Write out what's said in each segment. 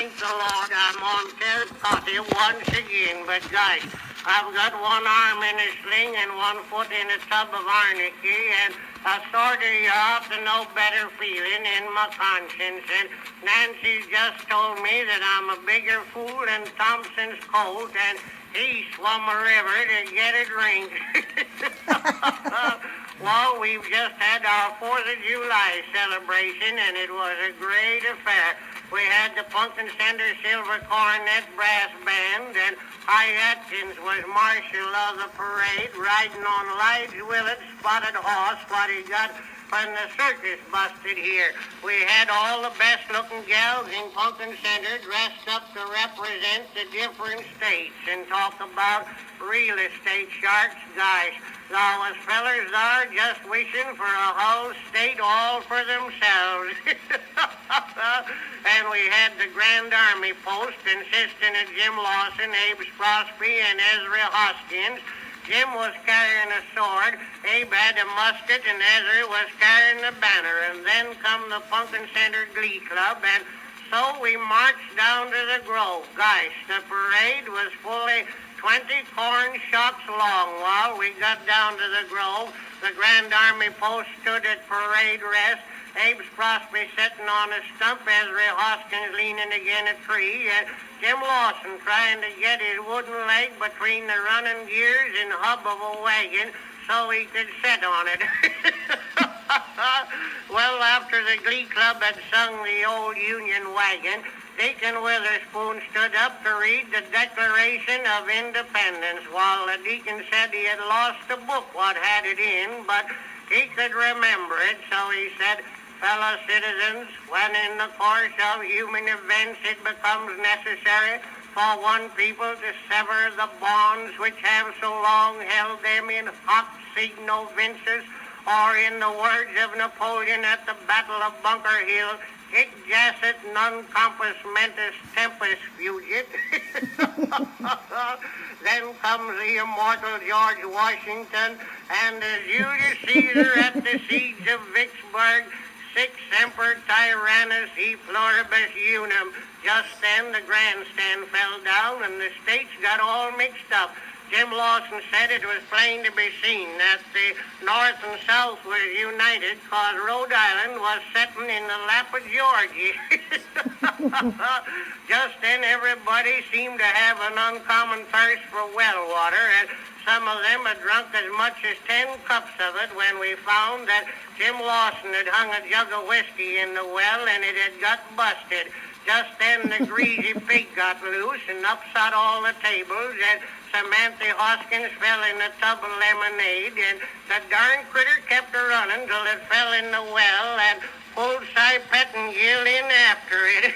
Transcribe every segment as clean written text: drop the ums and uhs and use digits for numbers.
Thank the Lord, I'm on terracotta once again. But guys, I've got one arm in a sling and one foot in a tub of arnica, and a sort of you ought to know better feeling in my conscience. And Nancy's just told me that I'm a bigger fool than Thompson's coat, and he swum a river to get a drink. Well, we've just had our 4th of July celebration, and it was a great affair. We had the Punkin Silver Coronet Brass Band, and High Atkins was marshal of the parade, riding on Lige Willet's spotted horse, what he got when the circus busted here. We had all the best-looking gals in Punkin Center dressed up to represent the different states and talk about real estate sharks, guys. Those fellers are just wishing for a whole state all for themselves. And we had the Grand Army Post insisting that Jim Lawson, Abe Crosby, and Ezra Hoskins. Jim was carrying a sword, Abe had a musket, and Ezra was carrying a banner. And then come the Punkin Center Glee Club, and so we marched down to the Grove. Guys, the parade was fully 20 corn shocks long. While we got down to the Grove, the Grand Army Post stood at parade rest. Abe Crosby sitting on a stump, Ezra Hoskins leaning against a tree, and Jim Lawson trying to get his wooden leg between the running gears and hub of a wagon so he could sit on it. Well, after the Glee Club had sung the old Union wagon, Deacon Witherspoon stood up to read the Declaration of Independence, while the deacon said he had lost the book what had it in, but he could remember it, so he said, "Fellow citizens, when in the course of human events it becomes necessary for one people to sever the bonds which have so long held them in hoc signo vinces, or in the words of Napoleon at the Battle of Bunker Hill, hic jacet non compos mentis tempus fugit." Then comes the immortal George Washington, and as Julius Caesar at the siege of Vicksburg, sic semper tyrannis e pluribus unum. Just then the grandstand fell down and the states got all mixed up. Jim Lawson said it was plain to be seen that the North and South were united because Rhode Island was sitting in the lap of Georgia. Just then everybody seemed to have an uncommon thirst for well water, and some of them had drunk as much as 10 cups of it when we found that Jim Lawson had hung a jug of whiskey in the well and it had got busted. Just then the greasy pig got loose and upset all the tables, and Samantha Hoskins fell in a tub of lemonade, and the darn critter kept her running till it fell in the well and pulled Cy Pettingill in after it.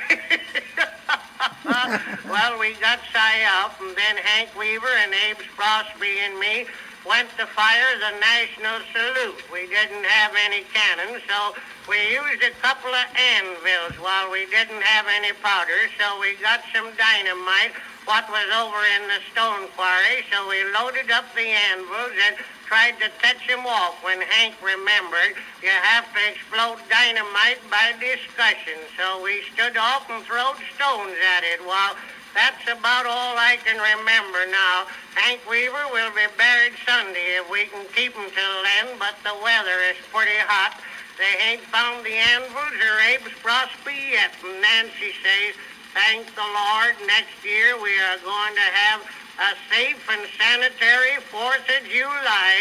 Well, we got Cy up, and then Hank Weaver and Abe Crosby and me went to fire the national salute. We didn't have any cannons, so we used a couple of anvils while we didn't have any powder, so we got some dynamite, what was over in the stone quarry, so we loaded up the anvils and tried to touch him off when Hank remembered you have to explode dynamite by discussion. So we stood off and throwed stones at it. Well, that's about all I can remember now. Hank Weaver will be buried Sunday if we can keep him till then, but the weather is pretty hot. They ain't found the anvils or Abe's Crosby yet, and Nancy says, thank the Lord, next year we are going to have a safe and sanitary 4th of July.